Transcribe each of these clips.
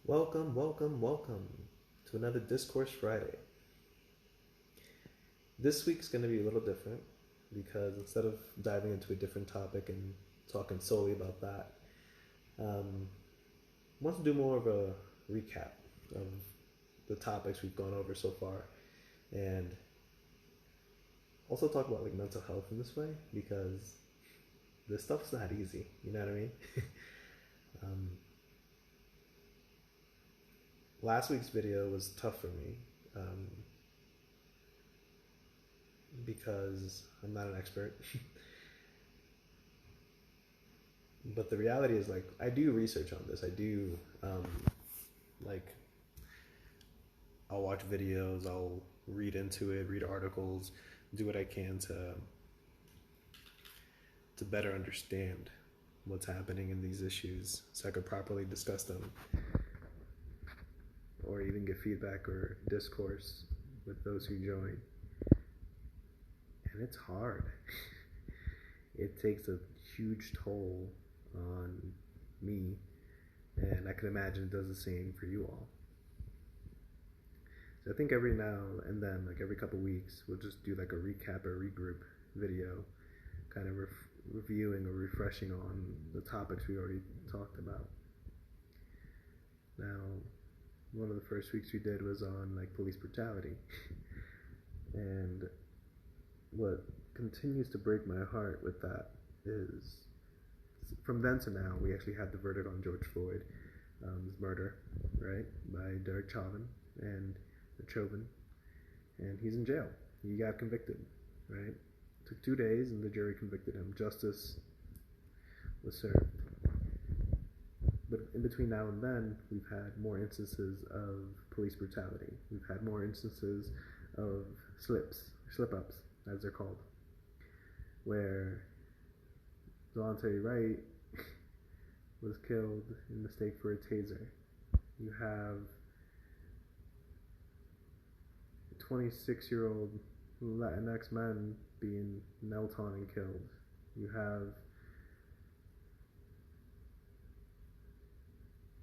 Welcome to another Discourse Friday. This week's going to be a little different because instead of diving into a different topic and talking solely about that, I want to do more of a recap of the topics we've gone over so far and also talk about like mental health in this way because this stuff's not easy, you know what I mean? Last week's video was tough for me because I'm not an expert. But the reality is, like, I do research on this. I do, like, I'll watch videos, I'll read into it, read articles, do what I can to better understand what's happening in these issues so I could properly discuss them or even get feedback or discourse with those who join. And it's hard. It takes a huge toll on me, and I can imagine it does the same for you all. So I think every now and then, like every couple weeks, we'll just do like a recap or regroup video, kind of reviewing or refreshing on the topics we already talked about. Now, one of the first weeks we did was on like police brutality. And what continues to break my heart with that is from then to now, we actually had the verdict on George Floyd's murder, right, by Derek Chauvin, and he's in jail. He got convicted, right? It took 2 days, and the jury convicted him. Justice was served. But in between now and then, we've had more instances of police brutality. We've had more instances of slip-ups, as they're called, where Delonte Wright was killed in mistake for a taser. You have a 26-year-old Latinx man being knelt on and killed. You have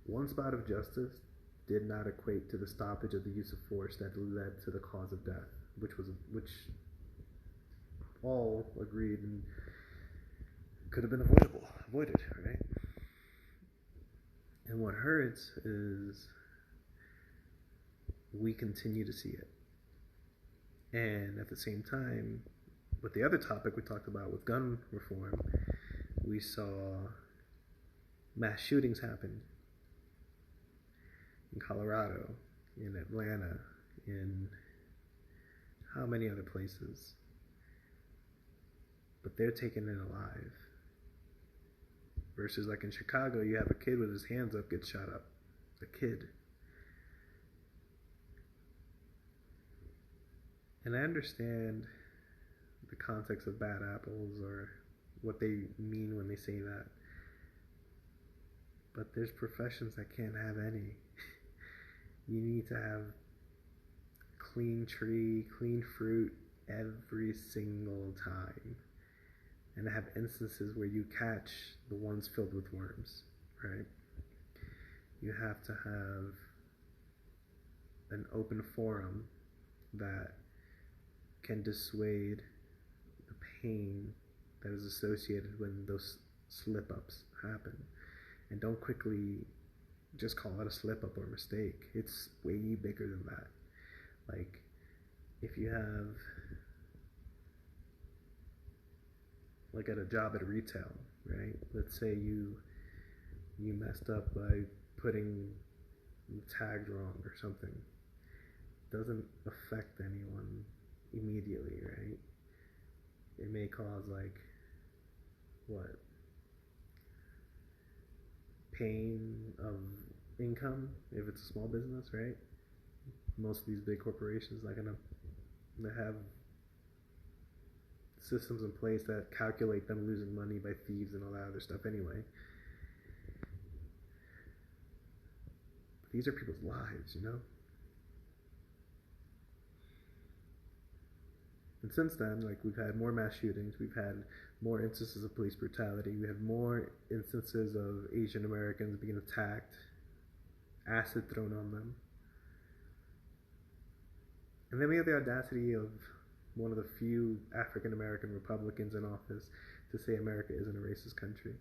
one spot of justice did not equate to the stoppage of the use of force that led to the cause of death, which all agreed and could have been avoided, right? And what hurts is we continue to see it. And at the same time, with the other topic we talked about with gun reform, we saw mass shootings happen in Colorado, in Atlanta, in how many other places. But they're taken in alive. Versus like in Chicago, you have a kid with his hands up gets shot up. A kid. And I understand the context of bad apples or what they mean when they say that. But there's professions that can't have any. You need to have clean tree, clean fruit every single time. And have instances where you catch the ones filled with worms, right? You have to have an open forum that can dissuade the pain that is associated when those slip-ups happen. And don't quickly just call it a slip-up or mistake. It's way bigger than that. Like, if you have like at a job at retail, right? Let's say you messed up by putting the tags wrong or something. It doesn't affect anyone immediately, right? It may cause like pain of income if it's a small business, right? Most of these big corporations not gonna have systems in place that calculate them losing money by thieves and all that other stuff anyway. But these are people's lives, you know? And since then, like, we've had more mass shootings, we've had more instances of police brutality, we have more instances of Asian Americans being attacked acid thrown on them. And then we have the audacity of one of the few African American Republicans in office to say America isn't a racist country.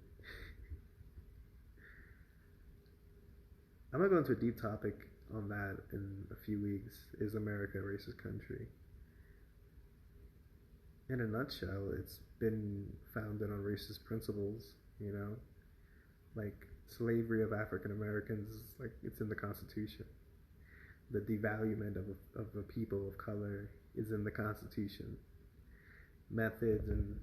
I'm going to go into a deep topic on that in a few weeks. Is America a racist country? In a nutshell, it's been founded on racist principles, you know? Like, slavery of African Americans, like, it's in the Constitution. The devaluement of a people of color is in the Constitution. Methods and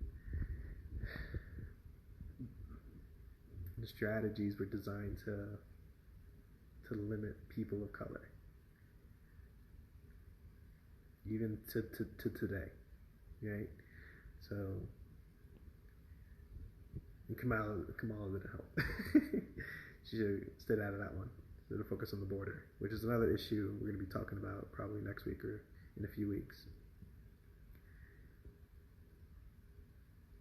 the strategies were designed to limit people of color, even to today, right? So, and Kamala didn't help. She should have stayed out of that one. So to focus on the border, which is another issue we're going to be talking about probably next week or in a few weeks.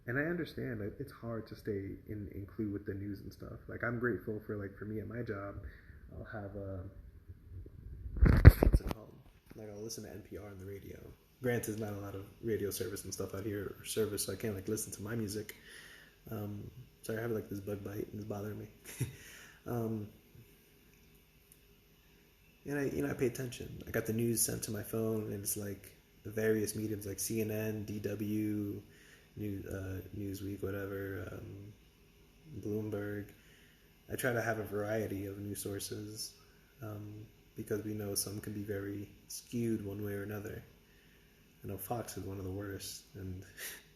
And I understand that it's hard to stay include with the news and stuff. Like, I'm grateful for, like, for me at my job, I'll have what's it called? Like, I'll listen to NPR on the radio. Granted, there's not a lot of radio service and stuff out here, or service, so I can't, like, listen to my music. Sorry, I have, like, this bug bite and it's bothering me. And I pay attention. I got the news sent to my phone, and it's like the various mediums like CNN, DW, Newsweek, whatever, Bloomberg. I try to have a variety of news sources because we know some can be very skewed one way or another. I know Fox is one of the worst, and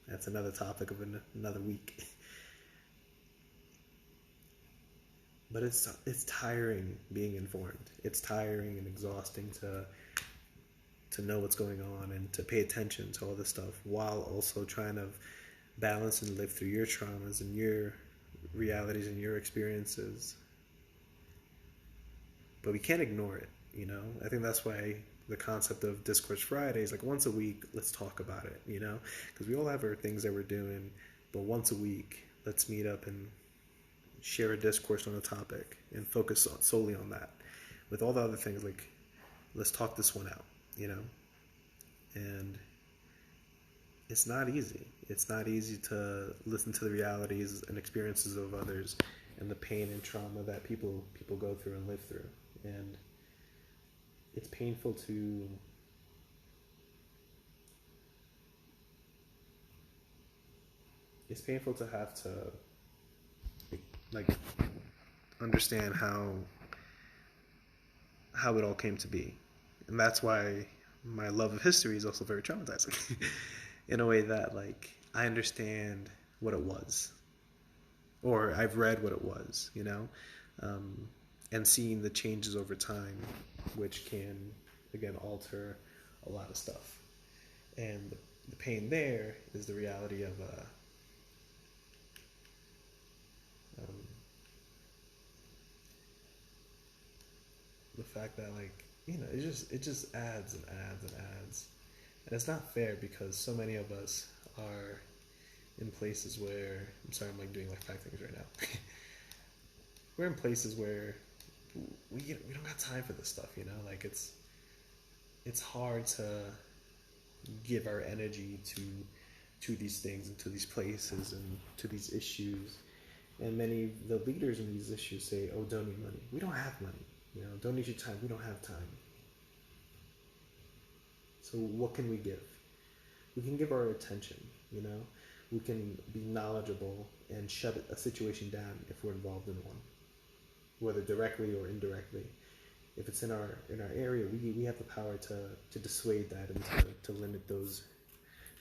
that's another topic of another week. But it's tiring being informed. It's tiring and exhausting to know what's going on and to pay attention to all this stuff while also trying to balance and live through your traumas and your realities and your experiences. But we can't ignore it, you know? I think that's why the concept of Discourse Friday is like once a week, let's talk about it, you know? Because we all have our things that we're doing, but once a week, let's meet up and share a discourse on a topic and focus solely on that. With all the other things, like, let's talk this one out, you know? And it's not easy. It's not easy to listen to the realities and experiences of others and the pain and trauma that people go through and live through. And it's painful to have to like understand how it all came to be. And that's why my love of history is also very traumatizing in a way that, like, I understand what it was, or I've read what it was, you know, and seeing the changes over time, which can, again, alter a lot of stuff. And the pain there is the reality of the fact that, like, you know, it just adds and adds and adds. And it's not fair because so many of us are in places where, I'm sorry, I'm like doing like 5 things right now. We're in places where we don't got time for this stuff, you know? Like, it's hard to give our energy to these things and to these places and to these issues. And many of the leaders in these issues say, oh, donate money. We don't have money. You know, donate your time. We don't have time. So what can we give? We can give our attention, you know? We can be knowledgeable and shut a situation down if we're involved in one, whether directly or indirectly. If it's in our area, we have the power to dissuade that and to limit those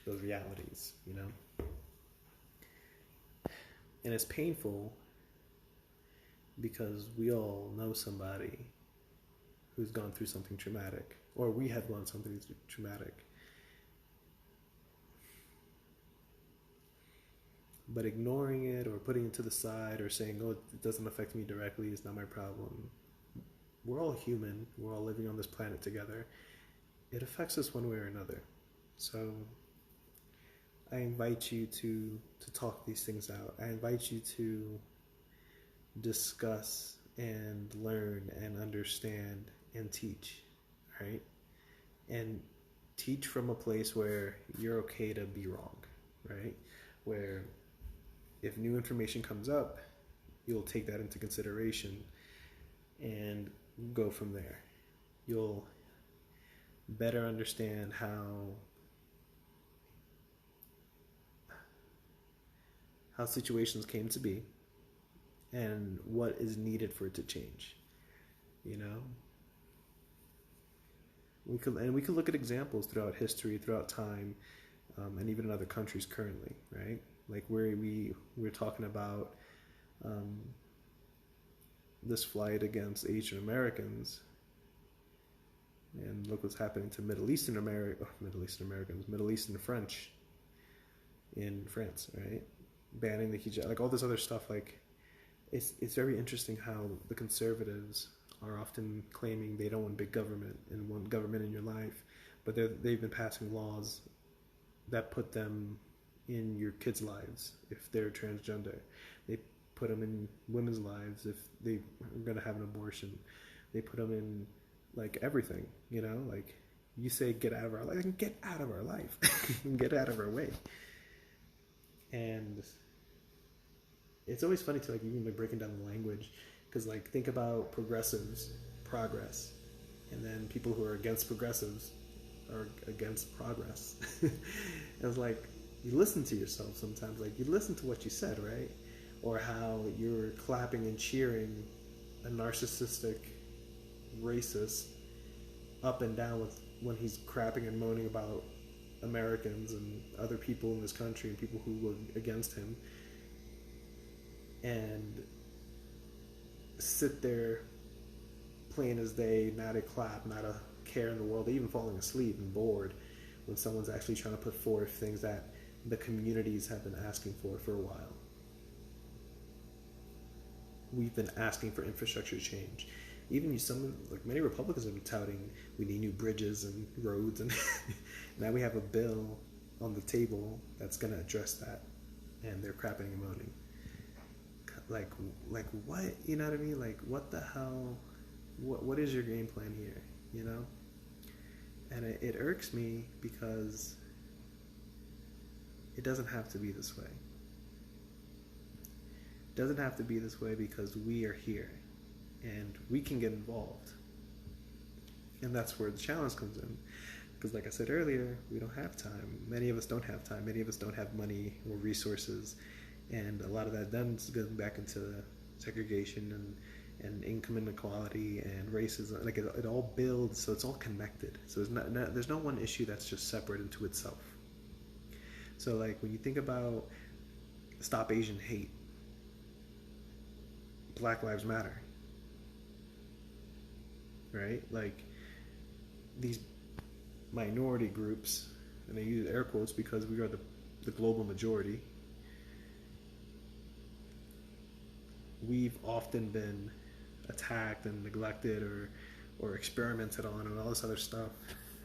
realities, you know? And it's painful because we all know somebody who's gone through something traumatic, or we have gone through something traumatic. But ignoring it or putting it to the side or saying, oh, it doesn't affect me directly, it's not my problem. We're all human. We're all living on this planet together. It affects us one way or another. So I invite you to talk these things out. I invite you to discuss and learn and understand understand and teach, right? And teach from a place where you're okay to be wrong, right? Where if new information comes up, you'll take that into consideration and go from there. You'll better understand how situations came to be and what is needed for it to change. You know, we could look at examples throughout history, throughout time, and even in other countries currently, right? Like where we're talking about this flight against Asian Americans, and look what's happening to Middle Eastern French in France, right? Banning the hijab, like all this other stuff. Like it's very interesting how the conservatives are often claiming they don't want big government and want government in your life, but they've been passing laws that put them in your kids' lives if they're transgender. They put them in women's lives if they are going to have an abortion. They put them in like everything, you know, like you say get out of our life, get out of our life, get out of our way. And it's always funny to like even like breaking down the language, because like think about progressives, progress, and then people who are against progressives are against progress. And it's like you listen to yourself sometimes, like you listen to what you said, right? Or how you're clapping and cheering a narcissistic racist up and down with when he's crapping and moaning about Americans and other people in this country and people who were against him, and sit there plain as day, not a clap, not a care in the world, even falling asleep and bored when someone's actually trying to put forth things that the communities have been asking for a while. We've been asking for infrastructure change. Even many Republicans have been touting we need new bridges and roads, and now we have a bill on the table that's going to address that, and they're crapping and moaning. Like what? You know what I mean? Like what the hell? What is your game plan here? You know? And it irks me because it doesn't have to be this way. It doesn't have to be this way because we are here and we can get involved. And that's where the challenge comes in. Because like I said earlier, we don't have time. Many of us don't have time. Many of us don't have money or resources. And a lot of that then goes back into segregation and income inequality and racism. Like it all builds, so it's all connected. So there's no one issue that's just separate into itself. So like when you think about Stop Asian Hate, Black Lives Matter, right? Like these minority groups, and they use air quotes because we are the global majority. We've often been attacked and neglected or experimented on and all this other stuff.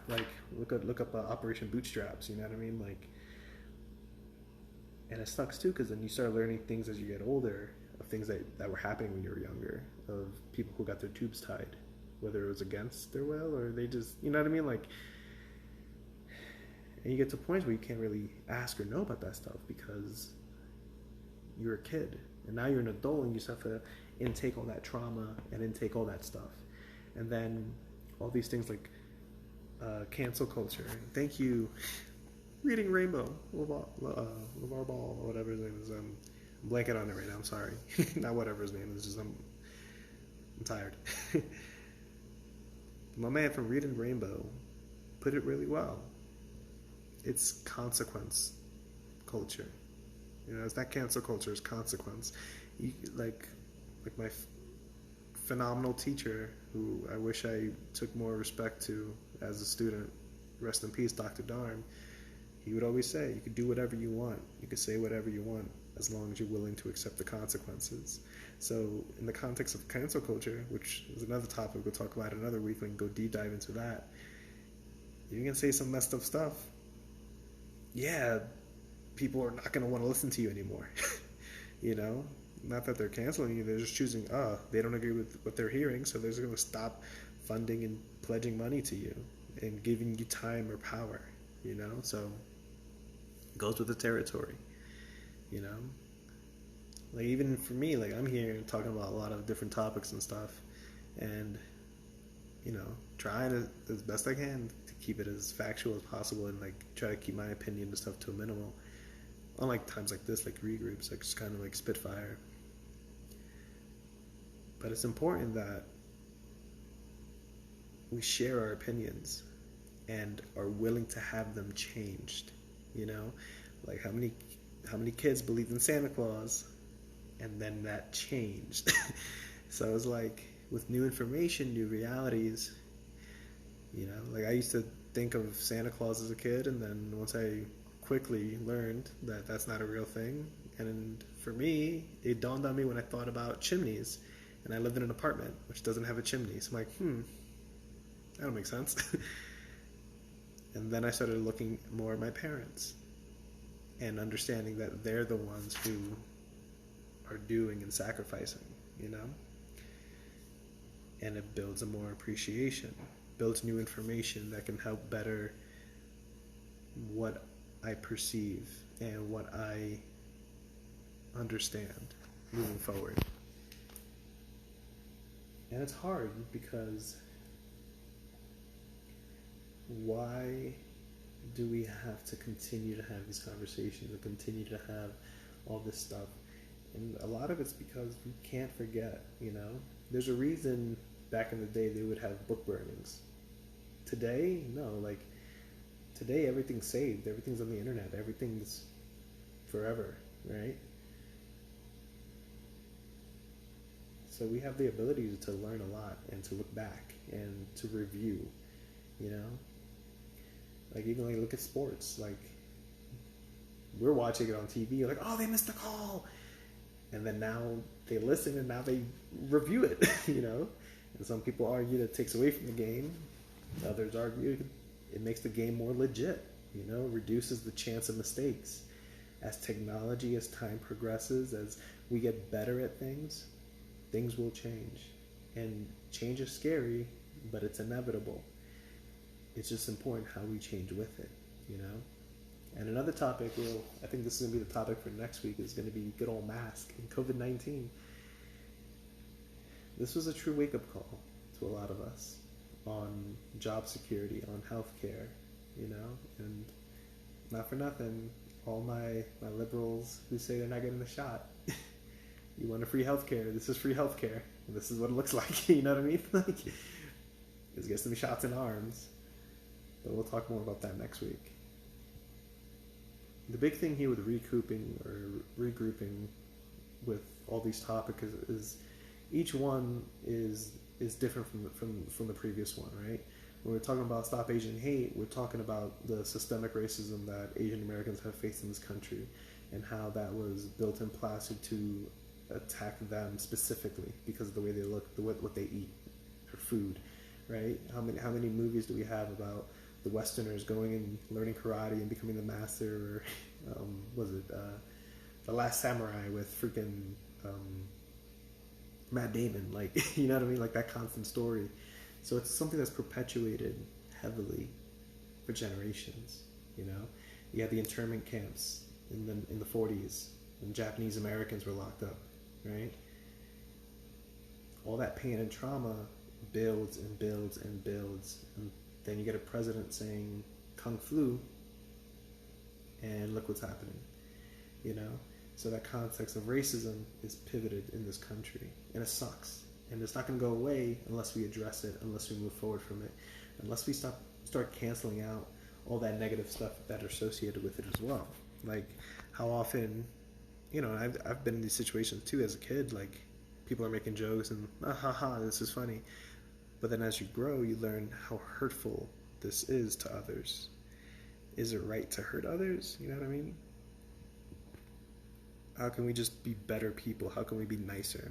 Like look up Operation Bootstraps, you know what I mean? Like, and it sucks too, because then you start learning things as you get older of things that were happening when you were younger, of people who got their tubes tied, whether it was against their will or they just, you know what I mean? Like, and you get to points where you can't really ask or know about that stuff because you're a kid. And now you're an adult and you just have to intake all that trauma and intake all that stuff. And then all these things like cancel culture. Thank you, Reading Rainbow, LeVar Ball, or whatever his name is. I'm blanking on it right now, I'm sorry. Not whatever his name is, just I'm tired. My man from Reading Rainbow put it really well. It's consequence culture. You know, it's not cancel culture, it's consequence. Like my phenomenal teacher, who I wish I took more respect to as a student, rest in peace, Dr. Darn, he would always say, you can do whatever you want, you can say whatever you want, as long as you're willing to accept the consequences. So in the context of cancel culture, which is another topic we'll talk about another week, we can go deep dive into that. You can say some messed up stuff. Yeah, people are not going to want to listen to you anymore. You know, Not that they're canceling you, they're just choosing, they don't agree with what they're hearing, so they're just going to stop funding and pledging money to you and giving you time or power, you know? So it goes with the territory, you know? Like, even for me, like, I'm here talking about a lot of different topics and stuff, and, you know, trying to, as best I can to keep it as factual as possible and, like, try to keep my opinion and stuff to a minimal. Unlike times like this, like regroups, like just kind of like spitfire. But it's important that we share our opinions and are willing to have them changed. You know, like how many kids believed in Santa Claus, and then that changed. So it's like with new information, new realities. You know, like I used to think of Santa Claus as a kid, and then once I quickly learned that that's not a real thing, and for me, it dawned on me when I thought about chimneys, and I lived in an apartment which doesn't have a chimney. So I'm like, that don't make sense. And then I started looking more at my parents and understanding that they're the ones who are doing and sacrificing, you know? And it builds a more appreciation, builds new information that can help better what I perceive and what I understand moving forward. And it's hard because why do we have to continue to have these conversations and continue to have all this stuff? And a lot of it's because we can't forget, you know? There's a reason back in the day they would have book burnings. Today, no, like today everything's saved, everything's on the internet, everything's forever, right? So we have the ability to learn a lot and to look back and to review, you know? Like even like look at sports, like we're watching it on TV, like, oh, they missed the call. And then now they listen and now they review it, you know? And some people argue that it takes away from the game. Others argue it makes the game more legit, you know, reduces the chance of mistakes. As technology, as time progresses, as we get better at things will change. And change is scary, but it's inevitable. It's just important how we change with it, you know? And another topic, well, I think this is going to be the topic for next week, is going to be good old mask and COVID-19. This was a true wake-up call to a lot of us on job security, on healthcare, you know? And not for nothing, all my liberals who say they're not getting the shot, you want a free healthcare, this is free healthcare, and this is what it looks like, you know what I mean? Like, let's get some shots in arms. But we'll talk more about that next week. The big thing here with recouping or regrouping with all these topics is each one is different from the previous one, right? When we're talking about Stop Asian Hate, we're talking about the systemic racism that Asian Americans have faced in this country and how that was built and plastered to attack them specifically because of the way they look, what they eat, their food, right? How many movies do we have about the Westerners going and learning karate and becoming the master, or was it The Last Samurai with freaking Matt Damon, like, you know what I mean, like that constant story. So it's something that's perpetuated heavily for generations, you know. You had the internment camps in the 40s when Japanese Americans were locked up, right? All that pain and trauma builds and builds and builds, and then you get a president saying Kung Flu, and look what's happening, you know? So that context of racism is pivoted in this country, and it sucks. And it's not going to go away unless we address it, unless we move forward from it, unless we start canceling out all that negative stuff that are associated with it as well. Like how often, you know, I've been in these situations too as a kid, like people are making jokes and, this is funny. But then as you grow, you learn how hurtful this is to others. Is it right to hurt others? You know what I mean? How can we just be better people? How can we be nicer?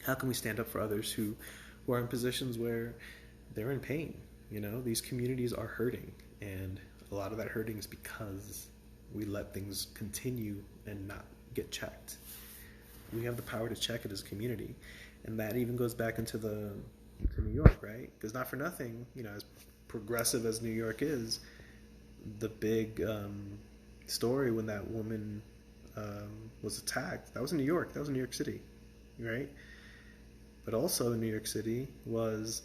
How can we stand up for others who are in positions where they're in pain? You know, these communities are hurting, and a lot of that hurting is because we let things continue and not get checked, we have the power to check it as a community. And that even goes back into to New York, right? Because not for nothing, as progressive as New York is, the big story when that woman was attacked, that was in New York. That was in New York City, right? But also in New York City was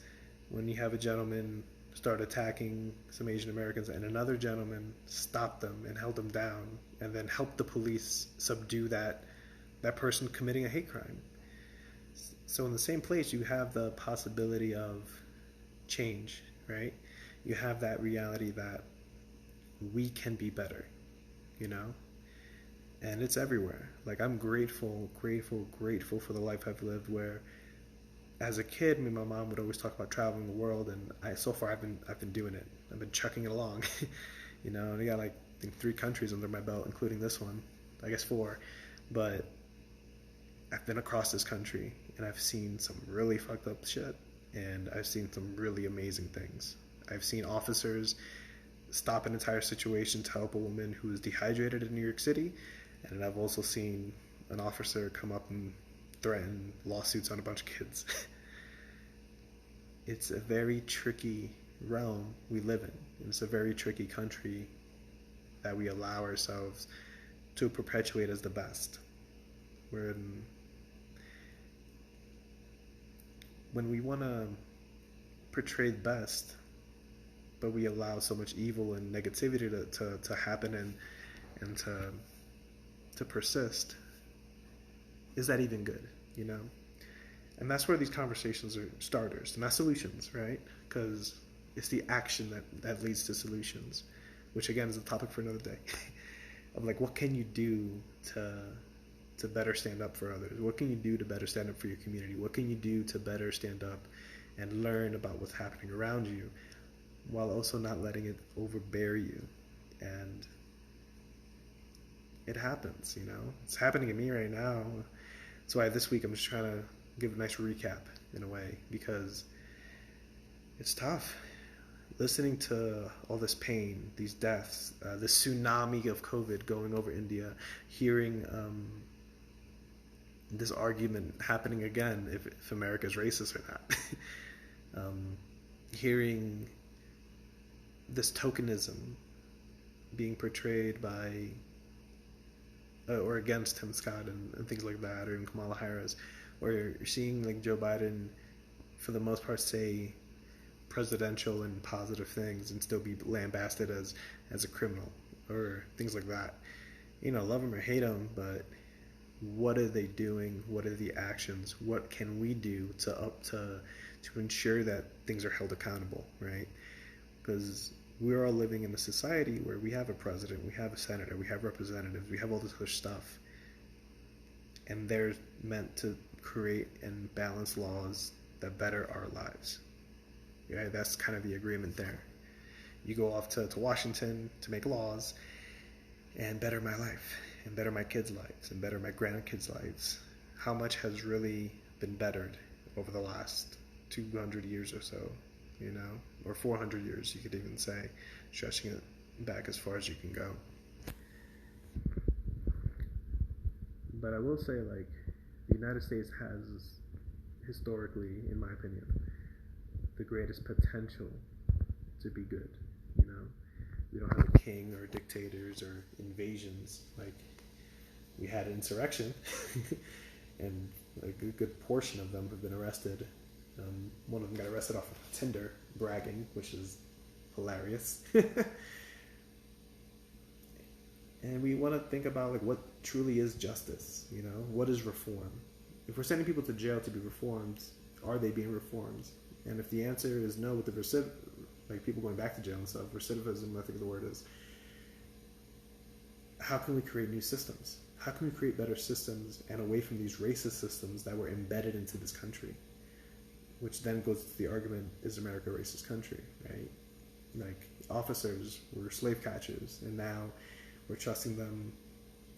when you have a gentleman start attacking some Asian Americans and another gentleman stopped them and held them down and then helped the police subdue that person committing a hate crime. So in the same place, you have the possibility of change, right? You have that reality that we can be better, and it's everywhere. Like, I'm grateful for the life I've lived, where as a kid, me and my mom would always talk about traveling the world, and so far I've been doing it. I've been chucking it along, and I got, like, I think 3 countries under my belt, including this one. I guess 4, but I've been across this country, and I've seen some really fucked up shit, and I've seen some really amazing things. I've seen officers stop an entire situation to help a woman who was dehydrated in New York City, and I've also seen an officer come up and threaten lawsuits on a bunch of kids. It's a very tricky realm we live in. It's a very tricky country that we allow ourselves to perpetuate as the best. When we want to portray the best, but we allow so much evil and negativity to happen and to persist, is that even good, And that's where these conversations are starters, not solutions, right? Because it's the action that leads to solutions, which again is a topic for another day. Of like, what can you do to better stand up for others? What can you do to better stand up for your community? What can you do to better stand up and learn about what's happening around you, while also not letting it overbear you? And it happens, It's happening to me right now. That's why this week I'm just trying to give a nice recap in a way, because it's tough. Listening to all this pain, these deaths, this tsunami of COVID going over India, hearing this argument happening again, if America's racist or not. Hearing this tokenism being portrayed by or against Tim Scott and things like that, or even Kamala Harris, or you're seeing like Joe Biden, for the most part, say presidential and positive things and still be lambasted as a criminal, or things like that. Love him or hate him, but what are they doing? What are the actions? What can we do to ensure that things are held accountable, right? Because we're all living in a society where we have a president, we have a senator, we have representatives, we have all this other stuff, and they're meant to create and balance laws that better our lives. Yeah, that's kind of the agreement there. You go off to Washington to make laws and better my life, and better my kids' lives, and better my grandkids' lives. How much has really been bettered over the last 200 years or so, or 400 years, you could even say, stretching it back as far as you can go. But I will say, like, the United States has historically, in my opinion, the greatest potential to be good. We don't have a king or dictators or invasions. Like, we had insurrection, and a good portion of them have been arrested. One of them got arrested off of Tinder, bragging, which is hilarious. And we want to think about, like, what truly is justice. What is reform? If we're sending people to jail to be reformed, are they being reformed? And if the answer is no, with the people going back to jail and stuff, recidivism, I think the word is, how can we create new systems? How can we create better systems and away from these racist systems that were embedded into this country? Which then goes to the argument, is America a racist country, right? Like, officers were slave catchers, and now we're trusting them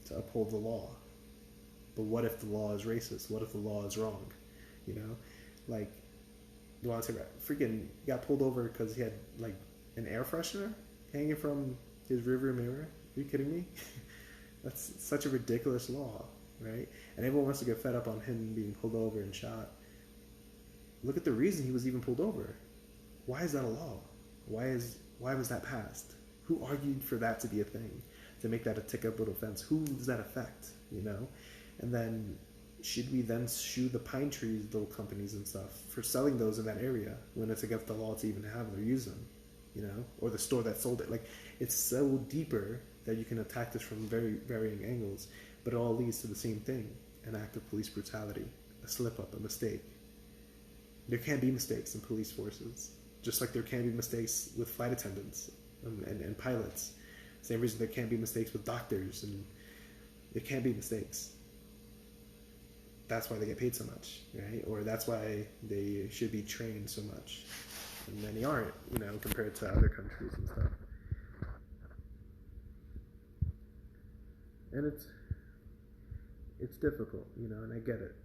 to uphold the law. But what if the law is racist? What if the law is wrong? Like, you want to say, freaking got pulled over because he had, like, an air freshener hanging from his rearview mirror? Are you kidding me? That's such a ridiculous law. right? And everyone wants to get fed up on him being pulled over and shot. Look at the reason he was even pulled over. Why is that a law? Why was that passed? Who argued for that to be a thing? To make that a ticketable offense? Who does that affect? You know? And then should we then sue the pine trees, little companies and stuff, for selling those in that area when it's against the law to even have or use them? You know? Or the store that sold it. Like, it's so deeper that you can attack this from very varying angles, but it all leads to the same thing: an act of police brutality, a slip up, a mistake. There can be mistakes in police forces, just like there can be mistakes with flight attendants and pilots. Same reason there can be mistakes with doctors, and there can be mistakes. That's why they get paid so much, right? Or that's why they should be trained so much. And many aren't, you know, compared to other countries and stuff. And it's difficult, you know, and I get it.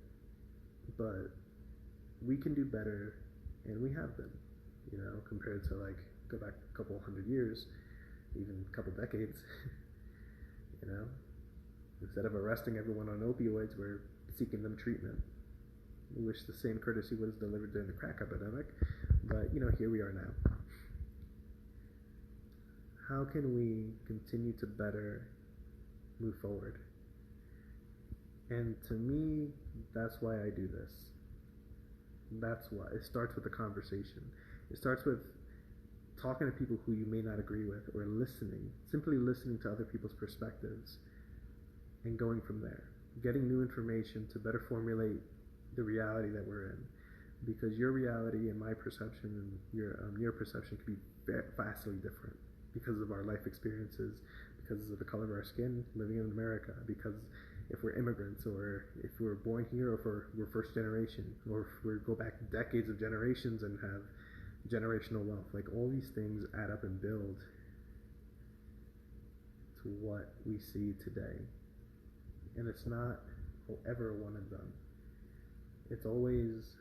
But we can do better, and we have been, you know, compared to, like, go back a couple hundred years, even a couple decades. You know, instead of arresting everyone on opioids, we're seeking them treatment. We wish the same courtesy was delivered during the crack epidemic, but, you know, here we are now. How can we continue to better move forward? And to me, that's why I do this. That's why. It starts with a conversation. It starts with talking to people who you may not agree with, or listening, simply listening to other people's perspectives and going from there. Getting new information to better formulate the reality that we're in. Because your reality and my perception and your perception can be vastly different because of our life experiences, because of the color of our skin, living in America, because if we're immigrants, or if we're born here, or if we're first generation, or if we go back decades of generations and have generational wealth. Like, all these things add up and build to what we see today. And it's not ever a one and done. It's always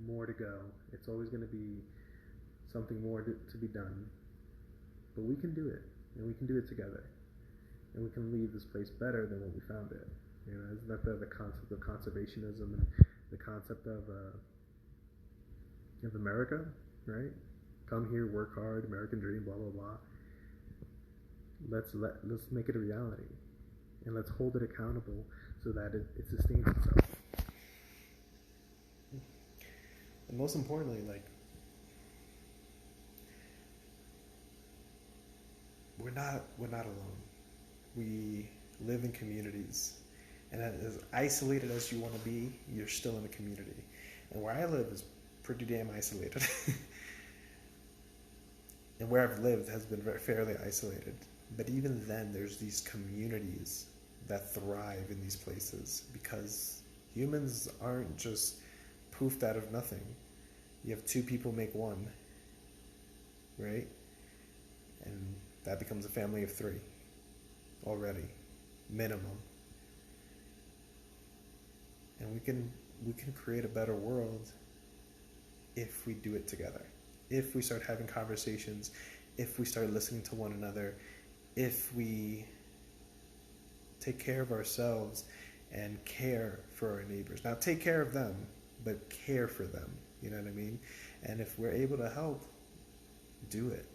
more to go. It's always going to be something more to be done. But we can do it, and we can do it together. And we can leave this place better than when we found it. You know, isn't that the concept of conservationism and the concept of America, right? Come here, work hard, American dream, blah blah blah. Let's make it a reality, and let's hold it accountable so that it sustains itself. And most importantly, like, we're not alone. We live in communities, and as isolated as you want to be, you're still in a community. And where I live is pretty damn isolated. And where I've lived has been fairly isolated. But even then, there's these communities that thrive in these places, because humans aren't just poofed out of nothing. You have two people make one, right? And that becomes a family of three already, minimum. And we can create a better world if we do it together. If we start having conversations, if we start listening to one another, if we take care of ourselves and care for our neighbors. Now, take care of them, but care for them. You know what I mean? And if we're able to help, do it,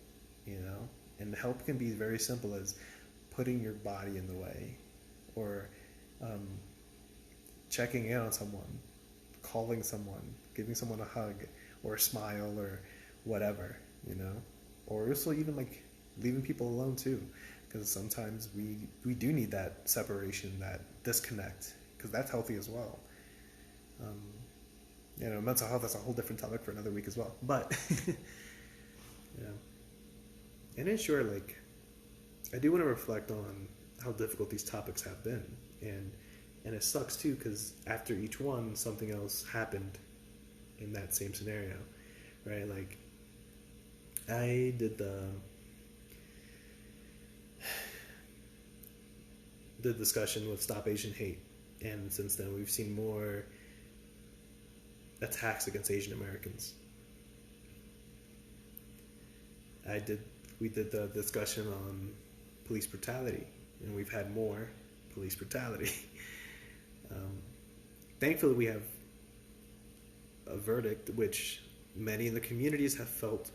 you know? And help can be very simple as putting your body in the way, or checking in on someone, calling someone, giving someone a hug or a smile or whatever, you know? Or also even, like, leaving people alone too, because sometimes we do need that separation, that disconnect, because that's healthy as well. You know, mental health is a whole different topic for another week as well. But yeah. And in short, like, I do want to reflect on how difficult these topics have been, and it sucks too, because after each one, something else happened in that same scenario, right? Like, I did the discussion with Stop Asian Hate, and since then we've seen more attacks against Asian Americans. We did the discussion on police brutality, and we've had more police brutality. Um, Thankfully, we have a verdict which many in the communities have felt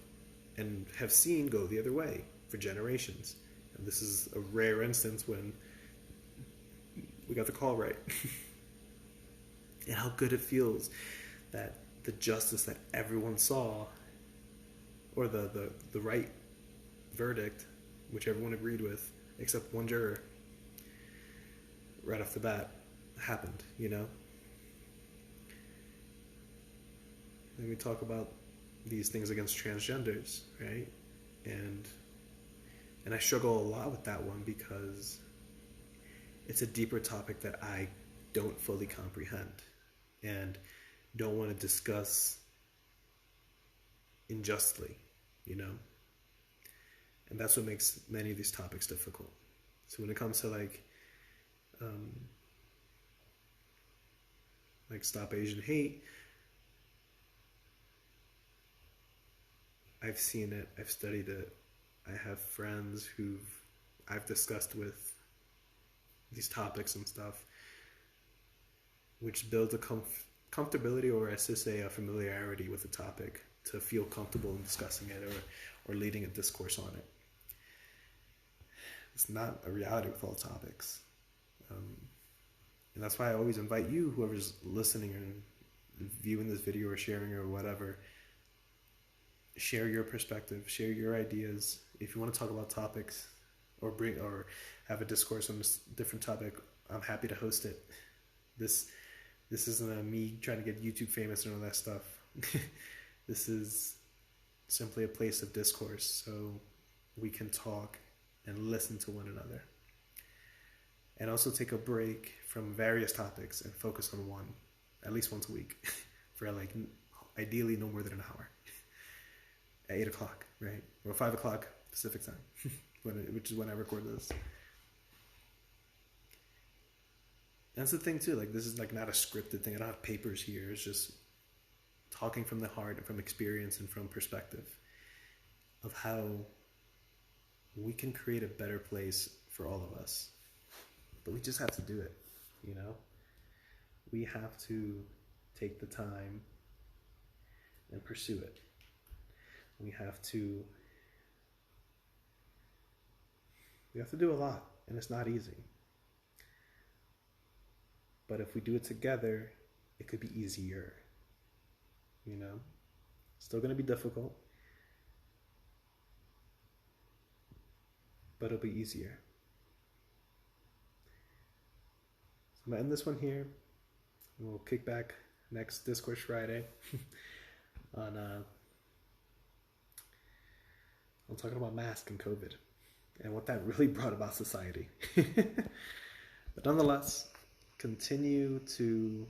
and have seen go the other way for generations. And this is a rare instance when we got the call right. And how good it feels that the justice that everyone saw, or the right verdict, which everyone agreed with, except one juror, right off the bat, happened, you know? Then we talk about these things against transgenders, right? And I struggle a lot with that one because it's a deeper topic that I don't fully comprehend and don't want to discuss unjustly, you know? And that's what makes many of these topics difficult. So when it comes to like Stop Asian Hate, I've seen it, I've studied it, I have friends I've discussed with these topics and stuff, which builds a comfortability, or as to say, a familiarity with the topic to feel comfortable in discussing it or leading a discourse on it. It's not a reality with all topics. And that's why I always invite you, whoever's listening and viewing this video or sharing or whatever, share your perspective, share your ideas. If you want to talk about topics or have a discourse on a different topic, I'm happy to host it. This isn't me trying to get YouTube famous and all that stuff. This is simply a place of discourse so we can talk and listen to one another. And also take a break from various topics and focus on one, at least once a week, for like ideally no more than an hour. At 8 o'clock, right? Or 5 o'clock Pacific time, which is when I record this. And that's the thing too, like this is like not a scripted thing. I don't have papers here. It's just talking from the heart and from experience and from perspective of how we can create a better place for all of us. But we just have to do it, you know? We have to take the time and pursue it. We have to do a lot, and it's not easy. But if we do it together, it could be easier, you know? Still going to be difficult, but it'll be easier. So I'm going to end this one here. We'll kick back next Discourse Friday on talking about masks and COVID and what that really brought about society. But nonetheless, continue to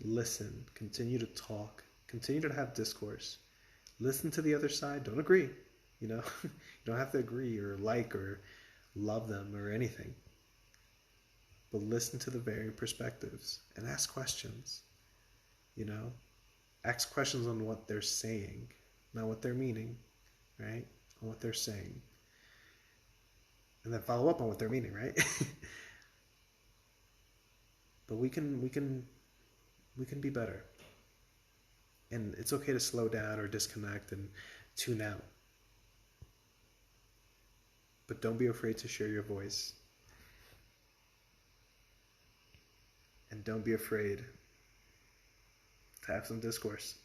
listen, continue to talk, continue to have discourse. Listen to the other side. Don't agree. You know, you don't have to agree or like or love them or anything. But listen to the varying perspectives and ask questions. You know, ask questions on what they're saying, not what they're meaning, right? On what they're saying. And then follow up on what they're meaning, right? But we can be better. And it's okay to slow down or disconnect and tune out. But don't be afraid to share your voice. And don't be afraid to have some discourse.